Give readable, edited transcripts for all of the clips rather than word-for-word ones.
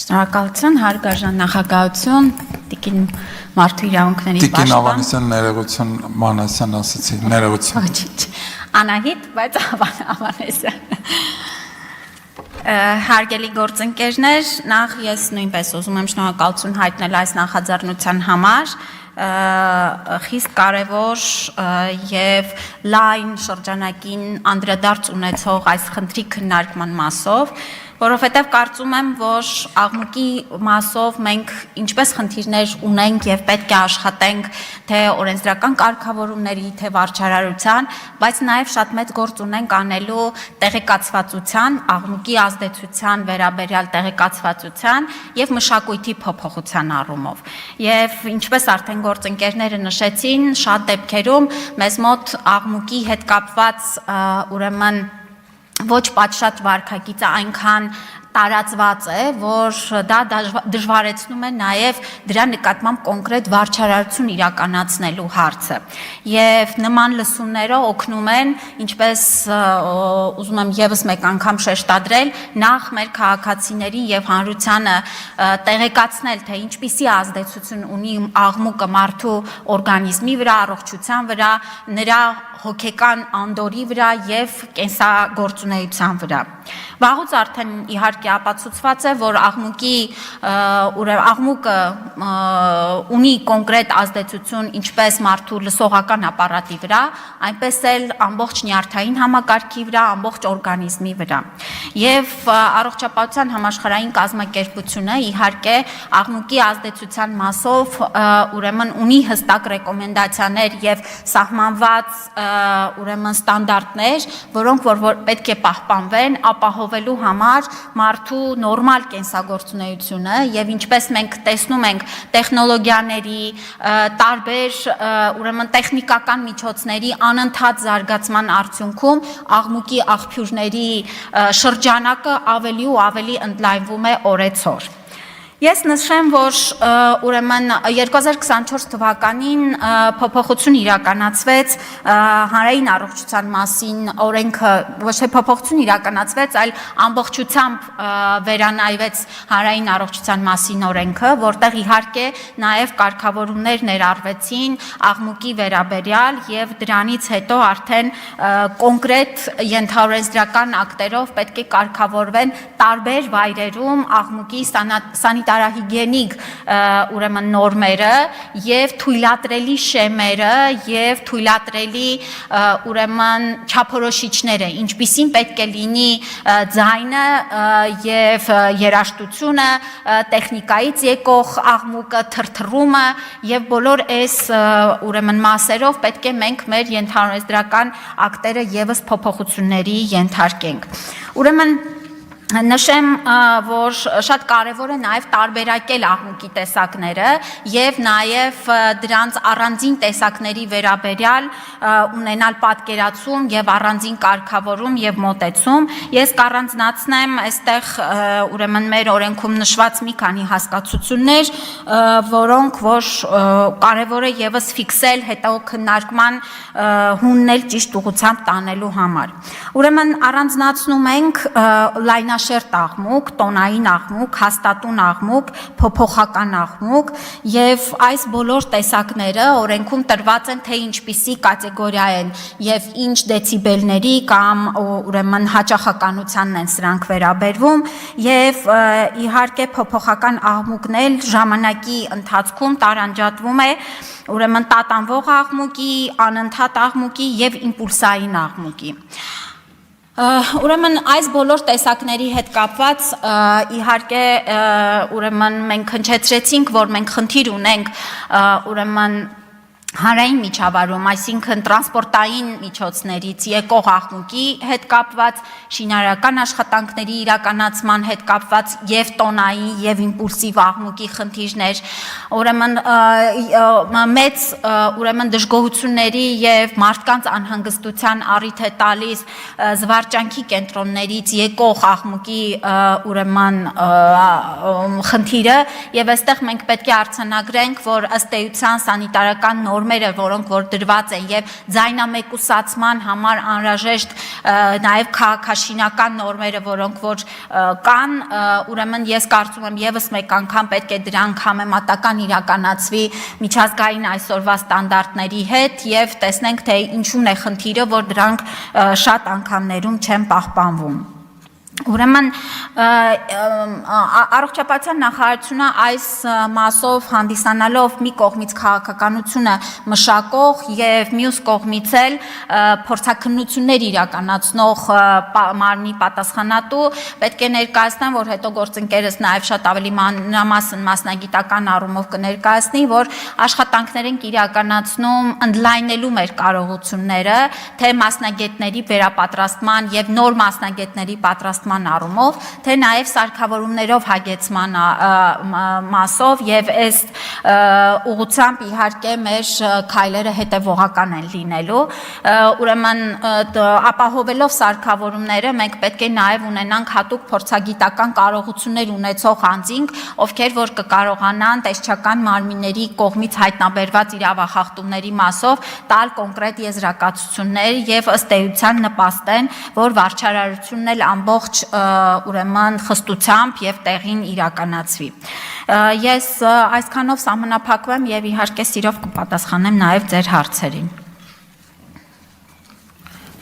Շնորհակալություն, հարգարժան նախագահություն, Տիկին Մարդու իրավունքների պաշտպան։ Տիկին Ավանեսյան, ներողություն, Մանասյան ասացի, ներողություն։ Ոչ, Անահիտ, բայց Ավանեսյան։ Հարգելի գործընկերներ, նախ ես նույնպես ուզում եմ շնորհակալություն հայտնել այս նախաձեռնության համար, խիստ կարևոր եւ լայն շրջանակին անդրադարձ ունեցող այս խնդրի քննարկման մասով, որովհետև կարծում եմ, որ աղմուկի մասով մենք ինչպես խնդիրներ ունենք եւ պետք է աշխատենք թե օրենսդրական կարգավորումների, թե վարչարարության, բայց նաեւ շատ մեծ գործ ունենք անելու տեղեկացվածության, աղմուկի ազդեցության վերաբերյալ տեղեկացվածության եւ մշակույթի փոփոխության առումով։ Եվ ինչպես արդեն գործընկերները նշեցին, շատ դեպքերում մեզ մոտ աղմուկի հետ կապված ուրեմն ոչ պատշաճ վարքագիծը այնքան տարածված է, որ դա դժվարեցնում է նաև դրա նկատմամբ կոնկրետ վարչարարություն իրականացնելու հարցը։ Եվ նման լսումները օգնում են, ինչպես ուզում եմ եւս մեկ անգամ շեշտադրել, նախ մեր քաղաքացիներին եւ հանրությանը տեղեկացնել, թե ինչպիսի ազդեցություն ունի աղմուկը մարդու օրգանիզմի վրա, առողջության վրա, նրա հոգեկան անդորի վրա եւ կենսագործունեության վրա։ Վաղուց արդեն իհարկե ապացուցված է, որ աղմուկը ունի կոնկրետ ազդեցություն ինչպես մարդու լսողական ապարատի վրա, այնպես էլ ամբողջ նյարդային համակարգի վրա, ամբողջ օրգանիզմի վրա։ Եվ առողջապահության համաշխարհային կազմակերպությունը իհարկե աղմուկի ազդեցության մասով ուրեմն ունի հստակ ռեկոմենդացիաներ եւ սահմանված ուրեմն ստանդարտներ, որոնք որ պետք է պահպանվեն ապահովելու համար մարդու նորմալ կենսագործունեությունը եւ ինչպես մենք տեսնում ենք տեխնոլոգիաների, տարբեր ուրեմն տեխնիկական միջոցների անընդհատ զարգացման արդյունքում աղմուկի աղբյուրների շրջանակը ավելի ու ավելի ընդլայնվում է օրեցօր։ Ես նշեմ, որ ուրեմն 2024 թվականին փոփոխություն իրականացվեց հանրային առողջության մասին օրենքը, ոչ թե փոփոխություն իրականացվեց, այլ ամբողջությամբ վերանայվեց հանրային առողջության մասին օրենքը, որտեղ իհարկե նաև կարգավորումներ ներառվեցին աղմուկի վերաբերյալ եւ դրանից հետո արդեն կոնկրետ ենթաօրենսդրական ակտերով պետք է կարգավորվեն տարբեր վայրերում աղմուկի սանիտարահիգիենիկ ուրեմն նորմերը եւ թույլատրելի շեմերը եւ թույլատրելի ուրեմն չափորոշիչները, ինչպիսին պետք է լինի ձայնը եւ երաժշտությունը, տեխնիկայից եկող աղմուկը, թրթռումը եւ բոլոր այս ուրեմն մասերով պետք է մենք մեր ենթաօրենսդրական ակտերը եւս փոփոխությունների ենթարկենք։ Ուրեմն նշեմ, որ շատ կարևոր է նաև տարբերակել աղմուկի տեսակները եւ նաև դրանց առանձին տեսակների վերաբերյալ ունենալ պատկերացում եւ առանձին կարգավորում եւ մոտեցում։ Ես կառանձնացնեմ այստեղ ուրեմն մեր օրենքում նշված մի քանի հասկացություններ, որոնք որ կարևոր է եւս ֆիքսել հետագա քննարկման հուննել ճիշտ ուղղությամբ տանելու համար։ Ուրեմն առանձնացնում ենք լայնաշերտ աղմուկ, տոնային աղմուկ, հաստատուն աղմուկ, փոփոխական աղմուկ եւ այս բոլոր տեսակները օրենքում տրված են, թե ինչպիսի կատեգորիա են եւ ինչ դեցիբելների կամ ուրեմն հաճախականությանն են սրանք վերաբերվում եւ իհարկե փոփոխական աղմուկն էլ ժամանակի ընթացքում տարանջատվում է ուրեմն տատանվող աղմուկի, անընդհատ աղմուկի եւ իմպուլսային աղմուկի։ Ուրեմն այս բոլոր տեսակների հետ կապված իհարկե ուրեմն մենք հնչեցրեցինք, որ մենք խնդիր ունենք ուրեմն հանրային միջավայրում, այսինքն տրանսպորտային միջոցներից եկող աղմուկի հետ կապված, շինարարական աշխատանքների իրականացման հետ կապված եւ տոնային եւ իմպուլսիվ աղմուկի խնդիրներ, ուրեմն մեծ ուրեմն դժգոհությունների եւ մարդկանց անհանգստության առիթ է տալիս զվարճանքի կենտրոններից եկող աղմուկի ուրեմն խնդիրը եւ այստեղ մենք պետք է արձանագրենք, որ ըստ էության սանիտարական նորմերը, որոնք որ դրված են եւ ձայնամեկուսացման համար անհրաժեշտ նաեւ քաղաքաշինական նորմերը, որոնք որ կան, ուրեմն ես կարծում եմ եւս մեկ անգամ պետք է դրանք համեմատական իրականացվի միջազգային այսօրվա ստանդարտների հետ եւ տեսնենք թե ինչու՞ն է խնդիրը, որ դրանք շատ անգամներում չեն պահպանվում։ Ուրեմն առողջապահության նախարարությունը այս մասով հանդիսանալով մի կողմից քաղաքականությունը մշակող եւ մյուս կողմից էլ փորձաքննություններ իրականացնող մարմնի պատասխանատու պետք է ներկայացնեմ, որ հետո գործընկերս նաեւ շատ ավելի մանրամասն մասնագիտական առումով կներկայացնի, որ աշխատանքներ ենք իրականացնում ընդլայնելու մեր կարողությունները, թե մասնագետների վերապատրաստման եւ նոր մասնագետների պատրաստման առումով, թե նաև սարքավորումներով հագեցման մասով եւ այս ուղղությամբ իհարկե մեր քայլերը հետևողական են լինելու, ուրեմն ապահովելով սարքավորումները մենք պետք է նաև ունենանք հատուկ փորձագիտական կարողություններ ունեցող անձինք, ովքեր որ կկարողանան տեսչական մարմինների կողմից հայտնաբերված իրավախախտումների մասով տալ կոնկրետ եզրակացություններ եւ ըստ էության նպաստեն, որ վարչարարությունն էլ ամբողջ ուրեմն խստությամբ եւ տեղին իրականացվի։ Ես այսքանով սահմանափակվեմ եւ իհարկե սիրով կպատասխանեմ նաեւ ձեր հարցերին։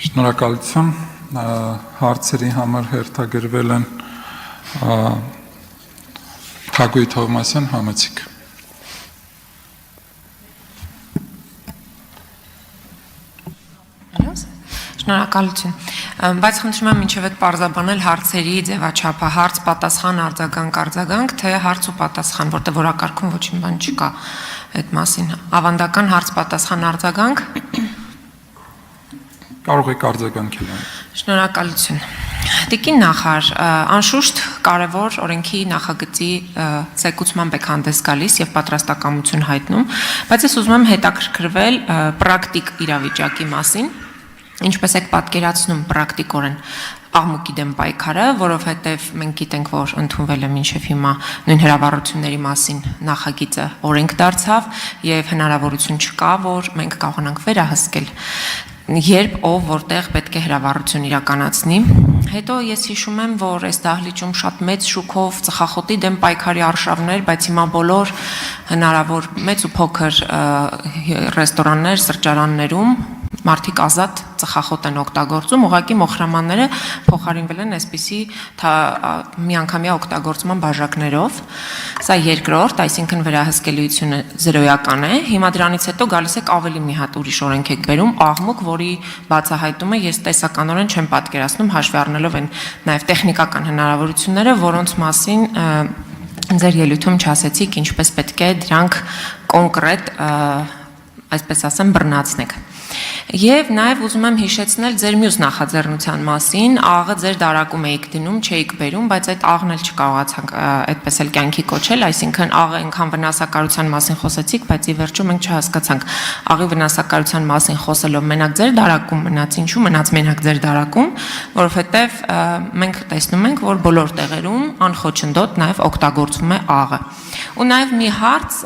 Շնորհակալություն, հարցերի համար հերթագրվել են Թագուհի Թովմասյան, Համեցիկ։ Շնորհակալություն, բայց խնդրում եմ մինչև այդ պարզաբանել հարցերի ձևաչափը, հարց, պատասխան, արձագանք, թե հարց ու պատասխան, որտեղ որակարգում ոչինչ բան չկա այդ մասին։ Ավանդական հարց, պատասխան, արձագանք։ Կարող եք արձագանքել։ Շնորհակալություն։ Տիկին նախարար, անշուշտ կարևոր օրենքի նախագծի ցեկուցման եք հանդես գալիս եւ պատրաստակամություն հայտնում, բայց ես ուզում եմ հետաքրքրվել պրակտիկ իրավիճակի մասին։ Ինչպես եք պատկերացնում պրակտիկորեն աղմուկի դեմ պայքարը, որովհետև մենք գիտենք, որ ընդունվել է մինչև հիմա նույն հրավառությունների մասին նախագիծը օրենք դարձավ եւ հնարավորություն չկա, որ մենք կարողանանք վերահսկել երբ ով որտեղ պետք է հրավառություն իրականացնի։ Հետո ես հիշում եմ, որ այս դահլիճում շատ մեծ շուկով ծխախոտի դեմ պայքարի արշավներ, բայց հիմա բոլոր հնարավոր մեծ ու փոքր ռեստորաններ, սրճարաններում մարդիկ ազատ ծխախոտ են օգտագործում, ուղղակի մոխրամանները փոխարինվել են այսպիսի միանգամյա օգտագործման բաժակներով։ Սա երկրորդ, այսինքն վերահսկելիությունը զրոյական է։ Հիմա դրանից հետո գալիս եք ավելի մի հատ ուրիշ օրենք եք բերում, աղմուկ, որի բացահայտումը ես տեսականորեն չեմ պատկերացնում, հաշվի առնելով են նաև տեխնիկական հնարավորությունները, որոնց մասին ձեր ելույթում չասեցիք, ինչպես պետք է դրանք կոնկրետ, այսպես ասեմ, բռնացնեք։ Եվ նաև ուզում եմ հիշեցնել ձեր մյուս նախաձեռնության մասին, աղը ձեր դարակում էիք դնում, չէիք բերում, բայց այդ աղն էլ չկարողացանք այդպես էլ կյանքի կոչել, այսինքն աղը այնքան վնասակարության մասին խոսեցիք, բայց ի վերջո մենք չհասկացանք աղի վնասակարության մասին խոսելով մենակ ձեր դարակում մնաց, ինչու մնաց մենակ ձեր դարակում, որովհետև մենք տեսնում ենք, որ բոլոր տեղերում անխոչնդոտ նաև օգտագործվում է աղը։ Ու նաև մի հարց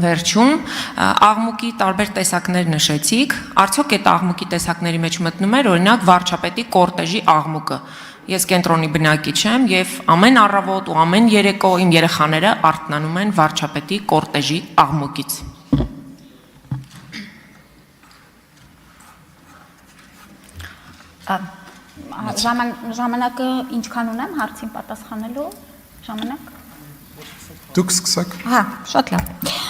վերջում աղմուկի տարբեր տեսակներ նշեցիք, արդյոք այդ աղմուկի տեսակների մեջ մտնում էր օրինակ վարչապետի կորտեժի աղմուկը։ Ես կենտրոնի բնակիչ եմ եւ ամեն առավոտ ու ամեն երեկո իմ երեխաները արթնանում են վարչապետի կորտեժի աղմուկից։ Ժամանակը ինչքան ունեմ հարցին պատասխանելու ժամանակ։ Դուք սկսեք։ Հա, շատ լավ։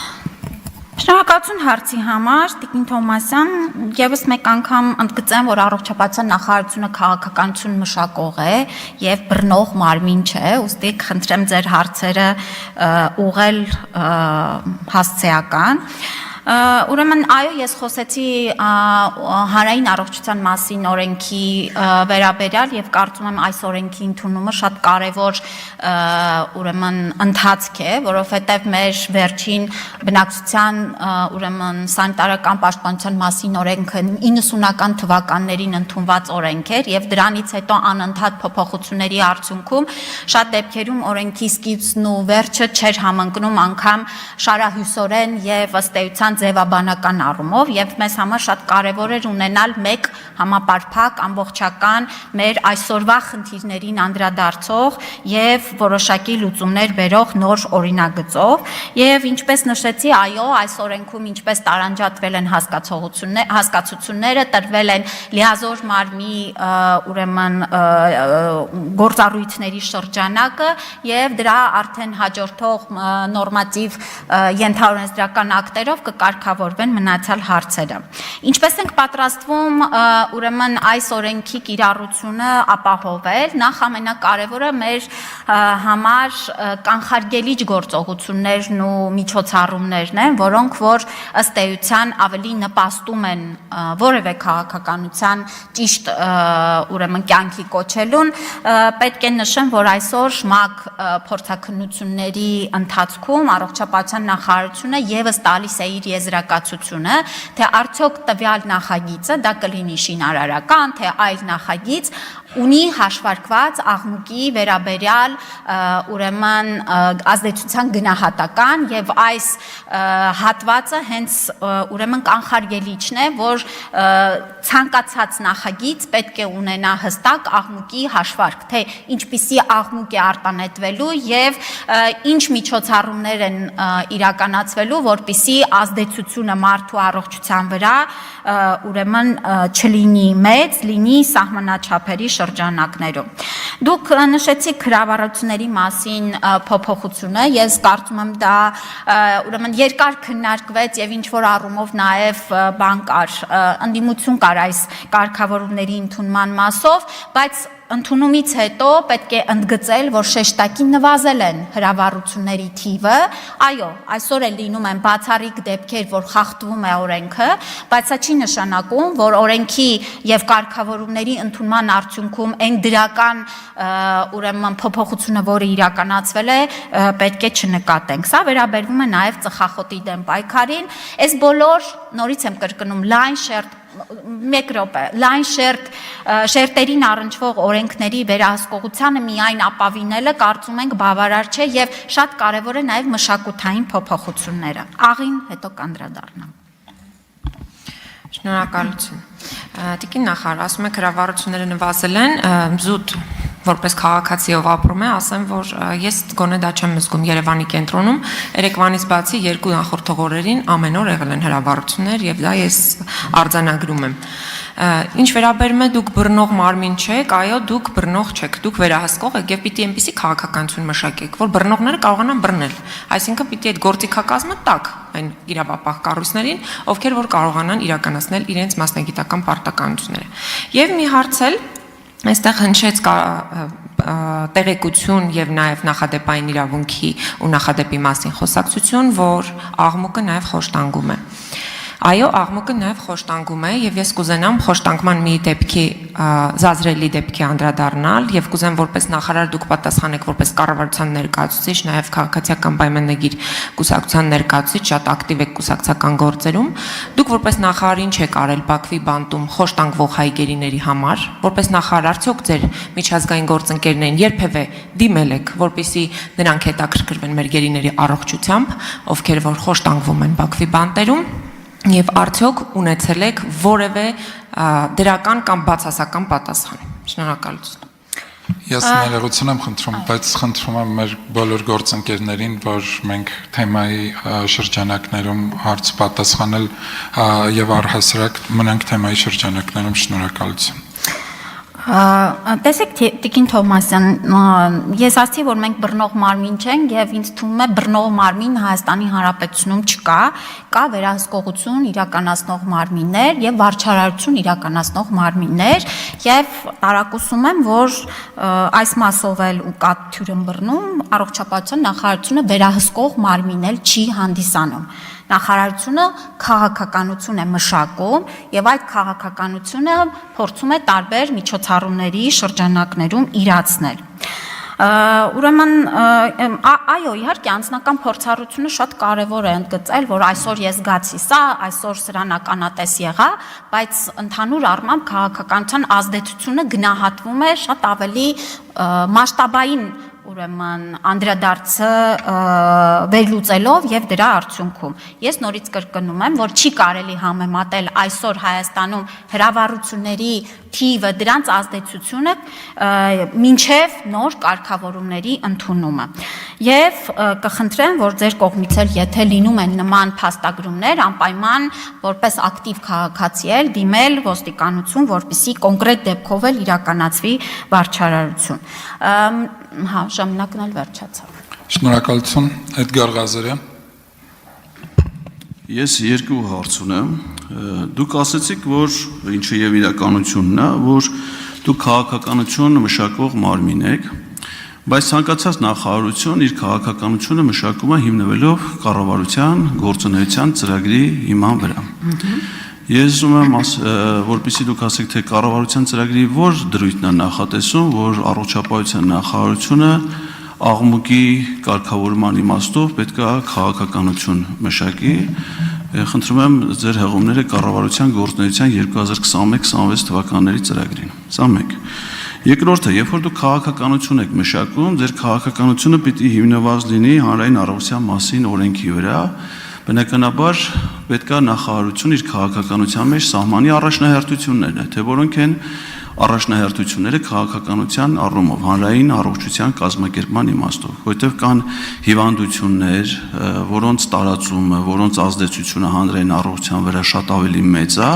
Շնորհակալություն հարցի համար, Տիկին Թովմասյան, եւս մեկ անգամ ընդգծեմ, որ առողջապահության նախարարությունը քաղաքականություն մշակող է եւ բռնող մարմին չէ, ուստի խնդրեմ ձեր հարցերը ուղղել հասցեական։ Ուրեմն այո, ես խոսեցի հանրային առողջության մասին օրենքի վերաբերյալ եւ կարծում եմ այս օրենքի ընդունումը շատ կարեւոր ուրեմն ընթացք է, որովհետեւ մեր վերջին բնակչության ուրեմն սանիտարական պաշտպանության մասին օրենքը 90-ական թվականներին ընդունված օրենք էր եւ դրանից հետո անընդհատ փոփոխությունների արդյունքում շատ դեպքերում օրենքի սկիզբն ու վերջը չէր համընկնում անգամ շարահյուսորեն եւ ըստ էության ուրեմն ձևաբանական առումով եւ մեզ համար շատ կարեւոր էր ունենալ մեկ համապարփակ ամբողջական մեր այսօրվա խնդիրներին անդրադարձող եւ որոշակի լուծումներ բերող նոր օրինագծով եւ ինչպես նշեցի, այո, այս օրենքում ինչպես տարանջատվել են հասկացությունները, տրվել են լիազոր մարմնի ուրեմն գործառույթների շրջանակը եւ դրա արդեն հաջորդող նորմատիվ ենթաօրենսդրական ակտերով կկարգավորվեն մնացյալ հարցերը։ Ինչպես ենք պատրաստվում ուրեմն այս օրենքի կիրառությունը ապահովել, նախ ամենակարևորը մեր համար կանխարգելիչ գործողություններն ու միջոցառումներն են, որոնք որ ըստ էության ավելի նպաստում են որևէ քաղաքականության ճիշտ ուրեմն կյանքի կոչելուն, պետք է նշեմ, որ այսօր ՄԱԿ փորձաքննությունների ընթացքում առողջապահության նախարարությունը եւս տալիս է իր եզրակացությունը, թե արդյոք տվյալ նախագիծը դա կլինի շինարարական, թե այլ նախագիծ ունի հաշվարկված աղմուկի վերաբերյալ ուրեմն ազդեցության գնահատական եւ այս հատվածը հենց ուրեմն կանխարգելիչն է, որ ցանկացած նախագիծ պետք է ունենա հստակ աղմուկի հաշվարկ, թե ինչպիսի աղմուկ է արտանետվելու եւ ինչ միջոցառումներ են իրականացվելու, որպիսի ազդեցությունը մարդու առողջության վրա ուրեմն չլինի մեծ, լինի սահմանաչափերի շրջանակներում։ Դուք նշեցիք հրավառությունների մասին փոփոխությունը, ես կարծում եմ դա ուրեմն երկար քննարկվեց եւ ինչ որ առումով նաեւ բան կար, ընդդիմություն կար այս կարգավորումների ընդունման մասով, բայց ընդունումից հետո պետք է ընդգծել, որ շեշտակի նվազել են հրավառությունների թիվը, այո, այսօր էլ լինում են բացառիկ դեպքեր, որ խախտվում է օրենքը, բայց սա չի նշանակում, որ օրենքի եւ կարգավորումների ընդունման արդյունքում այն դրական ուրեմն փոփոխությունը, որը իրականացվել է, պետք է չնկատենք։ Սա վերաբերվում է նաեւ ծխախոտի դեմ պայքարին, այս բոլոր, նորից եմ կրկնում, լայն շերտ մեկ րոպե, լայն շերտերին առնչվող օրենքների վերահսկողությանը միայն ապավինելը կարծում ենք բավարար չէ եւ շատ կարեւոր է նաեւ մշակութային փոփոխությունները։ Աղին հետո կանդրադառնամ։ Շնորհակալություն։ Տիկին նախարար, ասում եք հրավառությունները նվազել են, զուտ որպես քաղաքացիով ապրում է, ասեմ, որ ես գոնե դա չեմ զգում Երևանի կենտրոնում, երեկվանից բացի երկու նախորդող օրերին ամեն օր եղել են հրավառություններ եւ դա ես արձանագրում եմ։ Ինչ վերաբերում է դուք բռնող մարմին չեք, այո, դուք բռնող չեք, դուք վերահսկող եք եւ պիտի այնպիսի քաղաքականություն մշակեք, որ բռնողները կարողանան բռնել։ Այսինքն պիտի այդ գործիքակազմը տակ այն իրավապահ կառույցներին, ովքեր որ կարողանան իրականացնել իրենց մասնագիտական պարտականությունները։ Եվ մի հարց էլ այստեղ հնչեց տեղեկություն եւ նաեւ նախադեպային իրավունքի ու նախադեպի մասին խոսակցություն, որ աղմուկը նաեւ խոշտանգում է։ Այո, աղմուկը նաև խոշտանգում է եւ ես կուզենամ խոշտանգման մի դեպքի զազրելի դեպքի անդրադառնալ եւ կուզեմ որպես նախարար դուք պատասխանեք որպես կառավարության ներկայացուցիչ, նաև քաղաքացիական պայմանագիր կուսակցության ներկայացուցիչ, շատ ակտիվ եք կուսակցական գործերում։ Դուք որպես նախարար ինչ եք արել Բաքվի բանտում խոշտանգվող հայգերիների համար, որպես նախարար արդյոք ձեր միջազգային գործընկերներին երբևէ դիմել եք, որպեսզի նրանք հետաքրքրվեն մեր գերիների առողջությամբ, ովքեր որ խոշտանգվում են Բաքվի բանտերում։ Եվ արդյոք ունեցել եք որևէ դրական կամ բացասական պատասխան։ Շնորհակալություն։ Ես ներողություն եմ խնդրում, բայց խնդրում եմ մեր բոլոր գործընկերներին, որ մենք թեմայի շրջանակներում հարց պատասխանել եւ առհասարակ մնանք թեմայի շրջանակներում։ Շնորհակալություն։ Տեսեք Տիկին Թովմասյան, ես ասացի, որ մենք բռնող մարմին չենք եւ ինձ թվում է բռնող մարմին Հայաստանի Հանրապետությունում չկա, կա վերահսկողություն իրականացնող մարմիններ եւ վարչարարություն իրականացնող մարմիններ եւ տարակուսում եմ, որ այս մասով էլ ու կա թյուրն բռնում առողջապահության նախարարությունը վերահսկող մարմին էլ չի հանդիսանում։ Նախարարությունը քաղաքականություն է մշակում եւ այդ քաղաքականությունը փորձում է տարբեր միջոցառումների շրջանակներում իրացնել։ Ուրեմն այո, իհարկե անձնական փորձառությունը շատ կարևոր է ընդգծել, որ այսօր ես զգացի սա, այսօր սրան ականատես եղա, բայց ընդհանուր առմամբ քաղաքականության ազդեցությունը գնահատվում է շատ ավելի մասշտաբային ուրեմն անդրադարձը վերլուծելով եւ դրա արդյունքում ես նորից կրկնում եմ, որ չի կարելի համեմատել այսօր Հայաստանում հրավառությունների թիվը, դրանց ազդեցությունը մինչև նոր կարգավորումների ընդունումը։ Եվ կխնդրեմ, որ ձեր կողմից էլ եթե լինում են նման փաստագրումներ, անպայման որպես ակտիվ քաղաքացի էլ դիմել ոստիկանություն, որպեսզի կոնկրետ դեպքով էլ իրականացվի վարչարարություն։ Հա, ժամանակն էլ վերջացավ։ Շնորհակալություն, Էդգար Ղազարյան։ Ես երկու հարց ունեմ։ Դուք ասացիք, որ ինչը եւ իրականությունն է, որ դուք քաղաքականություն մշակող մարմին եք, բայց ցանկացած նախարարություն իր քաղաքականությունը մշակում է հիմնվելով կառավարության գործունեության ծրագրի հիման վրա։ Ես ուզում եմ, որպեսզի դուք ասեք, թե կառավարության ծրագրի որ դրույթն է նախատեսում, որ առողջապահության նախարարությունը աղմուկի կարգավորման իմաստով պետք է քաղաքականություն մշակի։ Խնդրում եմ ձեր հղումները կառավարության գործունեության 2021-26 թվականների ծրագրին։ Սա մեկ։ Երկրորդը, երբ որ դուք քաղաքականություն եք մշակում, ձեր քաղաքականությունը պիտի հիմնված լինի հանրային առողջության մասին օրենքի վրա, բնականաբար պետք է նախարարություն իր քաղաքականության մեջ սահմանի առաջնահերթություններն, թե որոնք են առաջնահերթությունները քաղաքականության առումով, հանրային առողջության կազմակերպման իմաստով, որովհետև կան հիվանդություններ, որոնց տարածումը, որոնց ազդեցությունը հանրային առողջության վրա շատ ավելի մեծ է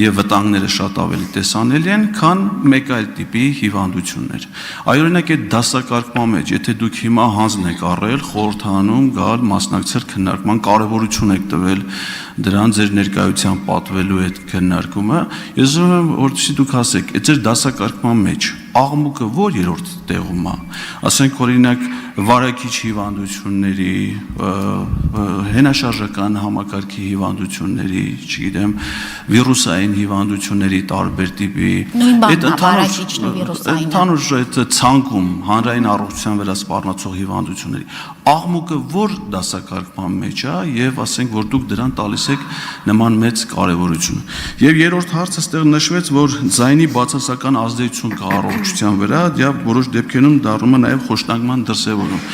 եւ վտանգները շատ ավելի տեսանելի են, քան մեկ այլ տիպի հիվանդություններ։ Այօրինակ այդ դասակարգման մեջ, եթե դուք հիմա հանձն եք առել, խորհրդանում գալ մասնակցել քննարկման կարևորություն եք տվել դրան ձեր ներկայության պատվելու այդ քննարկումը, ես ուզում եմ որպեսզի դուք ասեք, այդ ձեր դասակարգման մեջ աղմուկը որ երրորդ տեղում է, ասենք օրինակ վարակիչ հիվանդությունների, հենաշարժական համակարգի հիվանդությունների, չգիտեմ, վիրուսային հիվանդությունների տարբեր տիպի, այդ ընդհանուր այդ ցանկում հանրային առողջության վրա սպառնացող հիվանդությունների աղմուկը որ դասակարգման մեջ է եւ ասենք որ դուք դրան տալիս եք նման մեծ կարեւորություն։ Եվ երրորդ հարցը այստեղ նշվեց, որ ձայնի բացասական ազդեցություն կա առողջության վրա, եւ որոշ դեպքերում դառնում է նաեւ խոշտանգման դրսեւորում։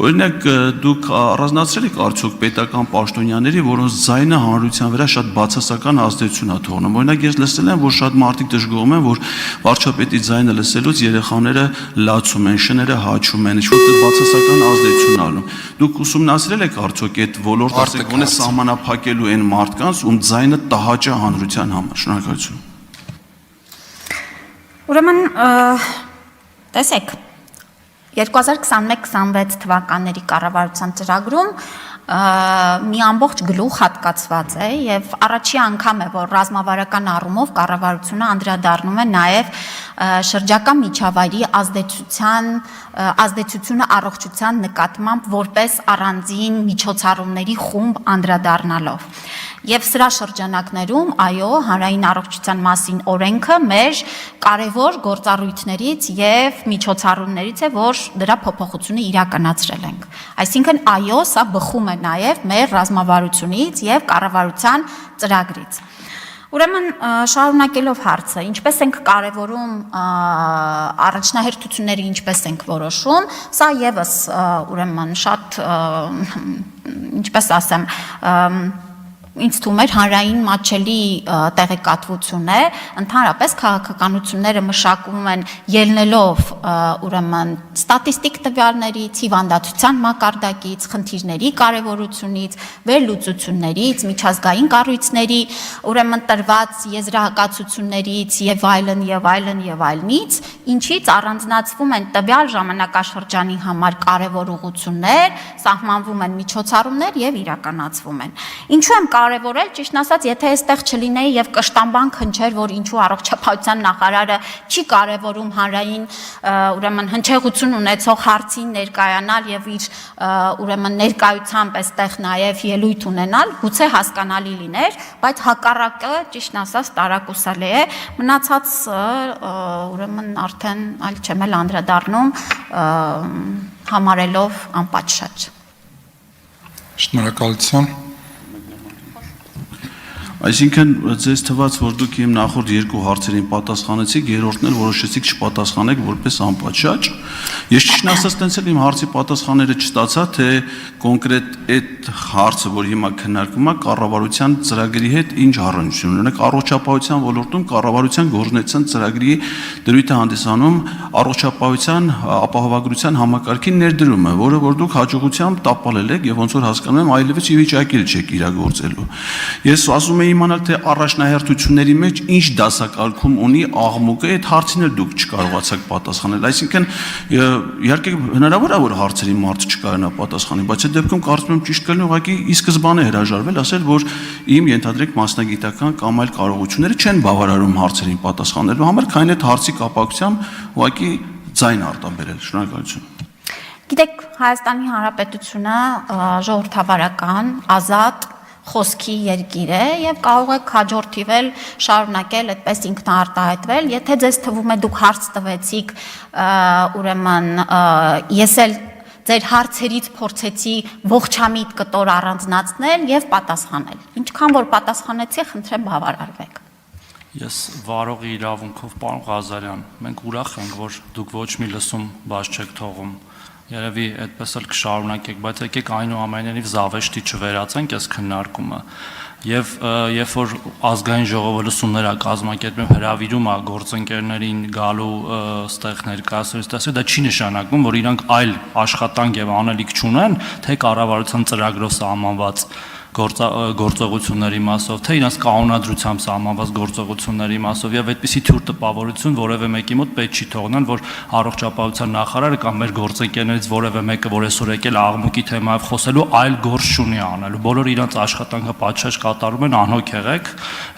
Օրինակ դուք առանձնացրել եք արդյոք պետական պաշտոնյաների, որոնց ձայնը հանրության վրա շատ բացասական ազդեցություն է թողնում։ Օրինակ ես լսել եմ, որ շատ մարդիկ դժգոհում են, որ վարչապետի ձայնը լսելուց երեխաները լացում են, շները հաչում են, ինչ-որ բացասական ազդեցություն անում։ Դուք ուսումնասիրել եք արդյոք այդ ոլորտը, ասեք, ոնց սահմանափակելու են մարդկանց, ում ձայնը տհաճ է հանրության համար։ Շնորհակալություն։ Ուրեմն տեսեք 2021-26 թվականների կառավարության ծրագրում մի ամբողջ գլուխ հատկացված է եւ առաջի անգամ է, որ ռազմավարական առումով կառավարությունը անդրադառնում է նաեւ շրջակա միջավայրի ազդեցությունը առողջության նկատմամբ որպես առանձին միջոցառումների խումբ անդրադառնալով։ Եվ սրա շրջանակներում, այո, հանրային առողջության մասին օրենքը մեր կարևոր գործառույթներից եւ միջոցառումներից է, որ դրա փոփոխությունը իրականացրել ենք։ Այսինքն, այո, սա բխում է նաեւ մեր ռազմավարությունից եւ կառավարության ծրագրից։ Ուրեմն շարունակելով հարցը, ինչպես ենք կարևորում առաջնահերթությունները, ինչպես ենք որոշում, սա եւս ուրեմն շատ ինչպես ասեմ, ինձ թվում է հանրային մատչելի տեղեկատվություն է, ընդհանրապես քաղաքականությունները մշակվում են ելնելով ուրեմն ստատիստիկ տվյալներից, հիվանդացության մակարդակից, խնդիրների կարևորությունից, վերլուծություններից, միջազգային կառույցների ուրեմն տրված եզրահակացություններից եւ այլնից, ինչից առանձնացվում են տվյալ ժամանակաշրջանի համար կարևոր ուղղություններ, սահմանվում են միջոցառումներ եւ իրականացվում են։ Ինչու եմ կարևորել, ճիշտ ասած, եթե այստեղ չլինեի եւ կշտամբանք հնչեր, որ ինչու առողջապահության նախարարը չի կարևորում հանրային ուրեմն հնչեղություն ունեցող հարցին ներկայանալ եւ իր ուրեմն ներկայությամբ այստեղ նաեւ ելույթ ունենալ, գուցե հասկանալի լիներ, բայց հակառակը, ճիշտ ասած, տարակուսալի է, մնացածը ուրեմն արդեն այլ չեմ էլ անդրադառնում համարելով անպատշաճ։ Շնորհակալություն։ Այսինքն ձեզ թվաց, որ դուք իմ նախորդ երկու հարցերին պատասխանեցիք, երրորդն էլ որոշեցիք չպատասխանեք որպես անպատշաճ։ Ես ճիշտն ասած տենց էլ իմ հարցի պատասխանները չստացա, թե կոնկրետ այդ հարցը, որ հիմա քննարկվում է, կառավարության ծրագրի հետ ինչ առնչություն ունի։ Առողջապահության ոլորտում կառավարության գործունեության ծրագրի դրույթ է հանդիսանում առողջապահության ապահովագրության համակարգի ներդրումը, որը որ դուք հաջողությամբ տապալել եք եւ ոնց որ հասկանում եմ, այլևս ի վիճակի չեք իրագործելու։ Ես ասում եմ իմանալ, թե առաջնահերթությունների մեջ ինչ դասակարգում ունի աղմուկը, այդ հարցին էլ դուք չկարողացաք պատասխանել։ Այսինքն իհարկե հնարավոր է որ հարցերի մարդ չկարողանա պատասխանել, բայց այդ դեպքում կարծում եմ ճիշտ կլինի ուղղակի ի սկզբանե հրաժարվել, ասել, որ իմ ենթադրեք մասնագիտական կամ այլ կարողությունները չեն բավարարում հարցերին պատասխանելու համար, քանի այդ հարցի կապակցությամբ ուղղակի ձայն արտաբերել։ Շնորհակալություն։ Գիտեք, Հայաստանի Հանրապետությունը ժողովրդավարական, ազատ խոսքի երկիր է եւ կարող եք հաջորդիվել շարունակել այդպես ինքնաարտահայտվել, եթե ձեզ թվում է դուք հարց տվեցիք, ուրեմն ես էլ ձեր հարցերից փորձեցի ողջամիտ կտոր առանձնացնել եւ պատասխանել։ Ինչքան որ պատասխանեցի, խնդրեմ բավարարվեք։ Ես վարողի իրավունքով, պարոն Ղազարյան, մենք ուրախ ենք, որ դուք ոչ մի լսում բաց չեք թողում։ Երևի այդպես էլ կշարունակեք, բայց եկեք այնուամենայնիվ զավեշտի չվերածենք այս քննարկումը։ Եվ երբ որ ազգային ժողովը լսումներ է կազմակերպում, հրավիրում է գործընկերներին գալու ստեղ ներկայացնել, դա չի նշանակում, որ իրանք այլ աշխատանք եւ անելիք չունեն, թե կառավարության ծրագրով սահմանված գործողությունների մասով, թե իրենց կանոնադրությամբ սահմանված գործողությունների մասով եւ այդպիսի թյուր տպավորություն որևէ մեկի մոտ պետք չի թողնեն, որ առողջապահության նախարարը կամ մեր գործընկերներից որևէ մեկը, որ այսօր եկել աղմուկի թեմայով խոսելու, այլ գործ չունի անելու։ Բոլորը իրենց աշխատանքը պատշաճ կատարում են, անհոգ եղեք,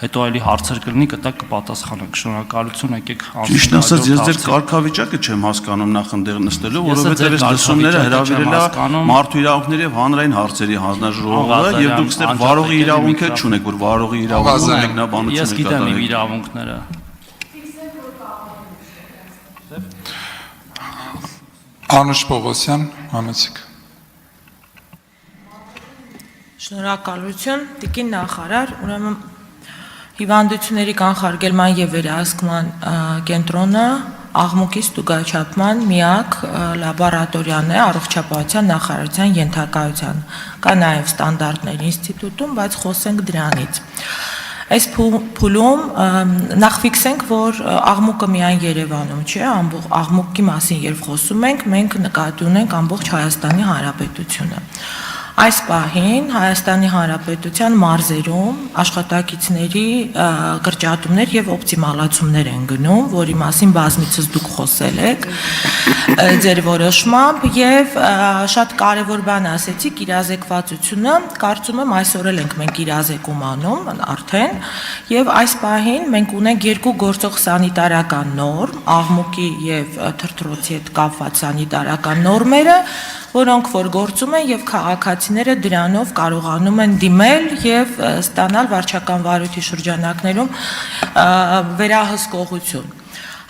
հետո այլի հարցեր կլինի, կտակ կպատասխանենք։ Շնորհակալություն, եկեք Ճիշտ ասած, ես ձեր կարգավիճակը չեմ հասկանում նախնդեղ նստելու, որովհետեւ այս լսումները հրավիրել է մարդու իրավունքների եւ հանրային հարցերի հանձնաժողովը եւ դուք ստեղ վարողի իրավունքը չունեք, որ վարողի իրավունքը մեկնաբանությունը կատարեք։ Ես գիտեմ իմ իրավունքները։ Անուշ Պողոսյան, համեցեք։ Շնորհակալություն, Տիկին նախարար, ուրեմն հիվանդությունների կանխարգելման եւ վերահսկման կենտրոնը աղմուկի ստուգաչափման միակ լաբորատորիան է առողջապահության նախարարության ենթակայության։ Կա նաև ստանդարտների ինստիտուտում, բայց խոսենք դրանից։ Այս փուլում նախ ֆիքսենք, որ աղմուկը միայն Երևանում չէ, աղմուկի մասին երբ խոսում ենք, մենք նկատի ունենք ամբողջ Հայաստանի Հանրապետությունը։ Այս պահին Հայաստանի Հանրապետության մարզերում աշխատակիցների կրճատումներ եւ օպտիմալացումներ են գնում, որի մասին բազմիցս դուք խոսել եք ձեր որոշմամբ եւ շատ կարեւոր բան ասեցիք իրազեկվածությունը, կարծում եմ այսօր էլ ենք մենք իրազեկում անում արդեն եւ այս պահին մենք ունենք երկու գործող սանիտարական նորմ, աղմուկի եւ թրթռոցի հետ կապված սանիտարական նորմերը, որոնք որ գործում են եւ քաղաքացիները դրանով կարողանում են դիմել եւ ստանալ վարչական վարույթի շրջանակներում վերահսկողություն։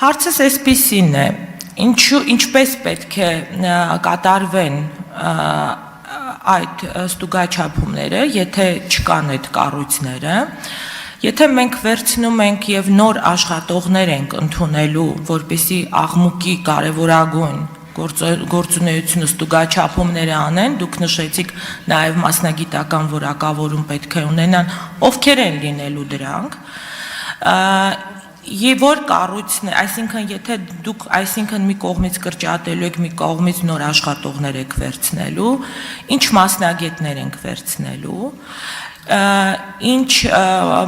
Հարցս այսպիսին է. ինչպես պետք է կատարվեն այդ ստուգաչափումները, եթե չկան այդ կառույցները, եթե մենք վերցնում ենք եւ նոր աշխատողներ ենք ընդունելու, որպեսզի աղմուկի կարեւորագույն գործունեությունը ստուգաչափումները անեն, դուք նշեցիք նաև մասնագիտական որակավորում պետք է ունենան, ովքեր են լինելու դրանք, եւ որ կառույցն է, այսինքն եթե դուք մի կողմից կրճատելու եք, մի կողմից նոր աշխատողներ եք վերցնելու, ինչ մասնագետներ ենք վերցնելու, ինչ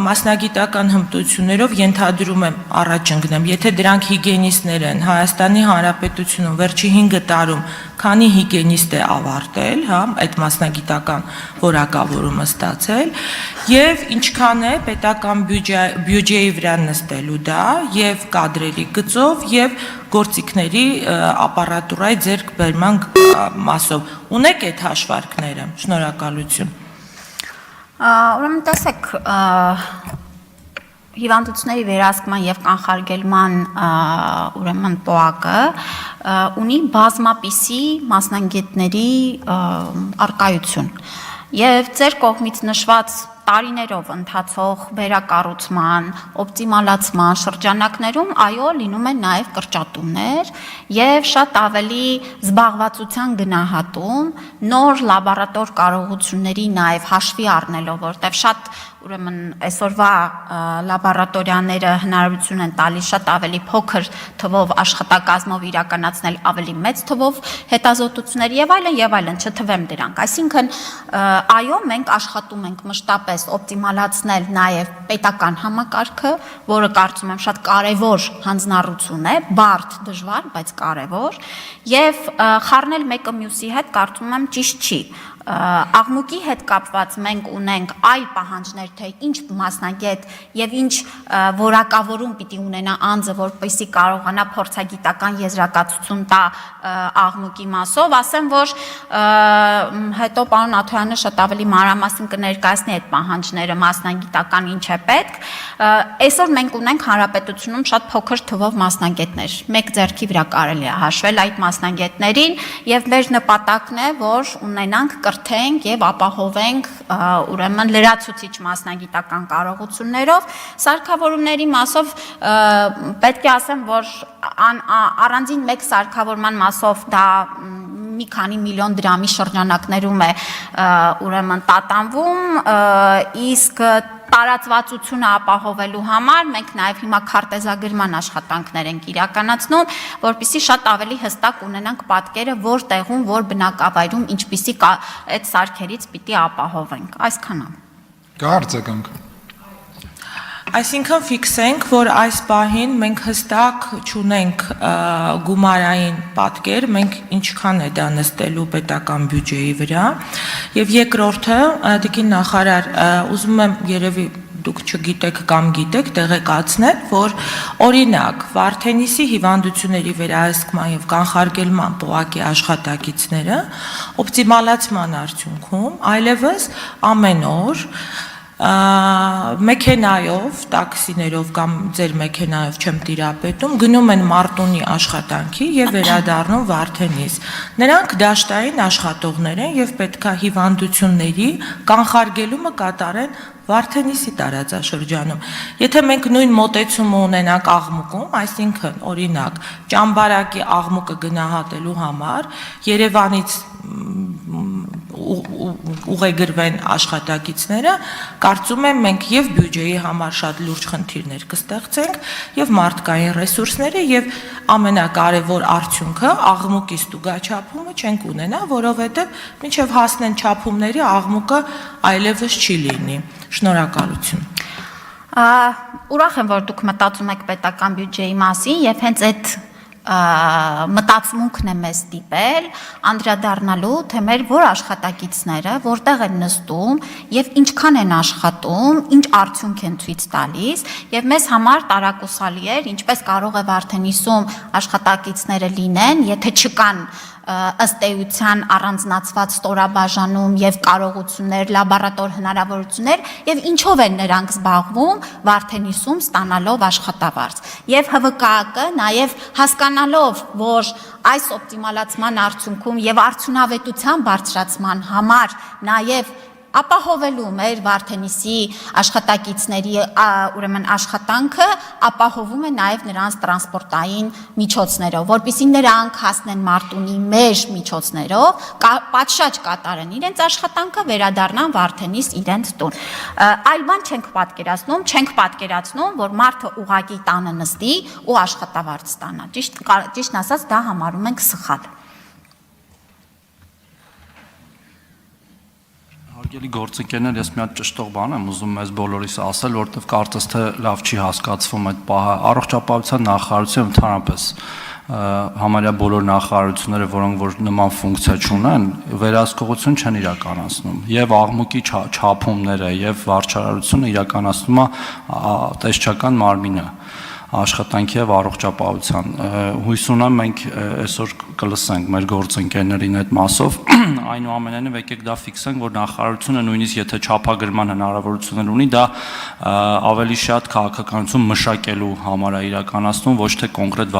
մասնագիտական հմտություններով ենթադրում եմ առաջ ընկնեմ, եթե դրանք հիգիենիստներ են, Հայաստանի Հանրապետությունում վերջի 5 տարում քանի հիգիենիստ է ավարտել, հա, այդ մասնագիտական որակավորումը ստացել, եւ ինչքան է պետական բյուջեի վրա նստելու դա, եւ կադրերի գծով, եւ գործիքների ապարատուրայի ձեռքբերման մասով։ Ունեք այդ հաշվարկները։ Շնորհակալություն։ Ուրեմն տեսեք, հիվանդությունների վերահսկման եւ կանխարգելման ուրեմն ՊՕԱԿ-ը ունի բազմապիսի մասնագետների արկայություն եւ ձեր կողմից նշված տարիներով ընթացող վերակառուցման, օպտիմալացման շրջանակներում այո լինում են նաև կրճատումներ եւ շատ ավելի զբաղվածության գնահատում, նոր լաբորատոր կարողությունների նաև հաշվի առնելով, որտեղ շատ ուրեմն այսօրվա լաբորատորիաները հնարավորություն են տալիս շատ ավելի փոքր թվով աշխատակազմով իրականացնել ավելի մեծ թվով հետազոտություններ եւ այլն, չթվեմ դրանք։ Այսինքն այո, մենք աշխատում ենք մշտապես օպտիմալացնել նաեւ պետական համակարգը, որը կարծում եմ շատ կարեւոր հանձնառություն է, բարդ, դժվար, բայց կարեւոր, եւ խառնել մեկը մյուսի հետ կարծում եմ ճիշտ չի։ Աղմուկի հետ կապված մենք ունենք այլ պահանջներ, թե ինչ մասնագետ եւ ինչ որակավորում պիտի ունենա անձը, որպեսզի կարողանա փորձագիտական եզրակացություն տա աղմուկի մասով, ասեմ, որ հետո պարոն Աթոյանը շատ ավելի մանրամասն կներկայացնի այդ պահանջները, մասնագիտական ինչ է պետք։ Այսօր մենք ունենք հանրապետությունում շատ փոքր թվով մասնագետներ, մեկ ձեռքի վրա կարելի է հաշվել այդ մասնագետներին եւ մեր նպատակն է, որ ունենանք կրթենք եւ ապահովենք ուրեմն լրացուցիչ մասնագիտական կարողություններով սարքավորումների մասով պետք է ասեմ, որ առանձին մեկ սարքավորման մասով դա մի քանի միլիոն դրամի շրջանակներում է ուրեմն տատանվում, իսկ տարածվածությունը ապահովելու համար մենք նաև հիմա քարտեզագրման աշխատանքներ ենք իրականացնում, որպեսզի շատ ավելի հստակ ունենանք պատկերը, որ տեղում, որ բնակավայրում ինչպիսի այդ սարքերից պիտի ապահովենք։ Այսքանը։ Կա արձագանք։ Այսինքն ֆիքսենք, որ այս պահին մենք հստակ չունենք գումարային պատկեր, մենք ինչքան է դա նստելու պետական բյուջեի վրա, եւ երկրորդը, դեպի նախարար, ուզում եմ երևի դուք չգիտեք կամ գիտեք տեղեկացնել, որ օրինակ Վարդենիսի հիվանդությունների վերահսկման եւ կանխարգելման պողակի աշխատակիցները օպտիմալացման արդյունքում այլևս ամեն օր մեքենայով, տաքսիներով կամ ձեր մեքենայով չեմ տիրապետում, գնում են Մարտունի աշխատանքի եւ վերադառնում Վարդենիս։ Նրանք դաշտային աշխատողներ են եւ պետքա հիվանդությունների կանխարգելումը կատարեն Վարդենիսի տարածաշրջանում։ Եթե մենք նույն մոտեցումը ունենանք աղմուկում, այսինքն օրինակ Ճամբարակի աղմուկը գնահատելու համար Երևանից ուղեգրվեն աշխատակիցները, կարծում եմ մենք եւ բյուջեի համար շատ լուրջ խնդիրներ կստեղծենք եւ մարդկային ռեսուրսները եւ ամենակարևոր արդյունքը աղմուկի ստուգաչափումը չենք ունենա, որովհետեւ մինչեւ հասնեն չափումների աղմուկը այլևս չի լինի։ Շնորհակալություն։ Ուրախ եմ, որ դուք մտածում եք պետական բյուջեի մասին եւ հենց այդ մտածմունքն է մեզ դիպել անդրադառնալու թե մեր որ աշխատակիցները որտեղ են նստում եւ ինչքան են աշխատում, ինչ արդյունք են ցույց տալիս եւ մեզ համար տարակուսալի էր ինչպես կարող է Վարդենիսում աշխատակիցները լինեն, եթե չկան ըստ էության առանձնացված ստորաբաժանում եւ կարողություններ, լաբորատոր հնարավորություններ եւ ինչով են նրանք զբաղվում Վարդենիսում ստանալով աշխատավարձ։ Եվ ՀՎԿ-ը նաեւ հասկանալով, որ այս օպտիմալացման արդյունքում եւ արդյունավետության բարձրացման համար նաեւ ապահովելու մեր Վարդենիսի աշխատակիցների ուրեմն աշխատանքը ապահովում է նաև նրանց տրանսպորտային միջոցներով, որպեսզի նրանք հասնեն Մարտունի մեր միջոցներով, պատշաճ կատարեն իրենց աշխատանքը, վերադառնան Վարդենիս իրենց տուն։ Այլ բան չենք պատկերացնում, որ մարդը ուղղակի տանը նստի ու աշխատավարձ ստանա։ Ճիշտն ասած, դա համարում ենք սխալ։ Հարգելի գործընկերներ, ես մի հատ ճշտող բան եմ ուզում մեզ բոլորիս ասել, որովհետև կարծես թե լավ չի հասկացվում այդ պահը։ Առողջապահության նախարարությունը ընդհանրապես համարյա բոլոր նախարարությունները, որոնք որ նման ֆունկցիա չունեն, վերահսկողություն չեն իրականացնում։ Եվ աղմուկի չափումները եւ վարչարարությունը իրականացնում է տեսչական մարմինը աշխատանքի եւ առողջապահության։ Հույս ունեմ մենք այսօր կլսենք մեր գործընկերներին այդ մասով, այնուամենայնիվ եկեք դա ֆիքսենք, որ նախարարությունը նույնիսկ եթե չափագրման հնարավորություններ ունի, դա ավելի շատ քաղաքականություն մշակելու համար է իրականացնում, ոչ թե կոնկրետ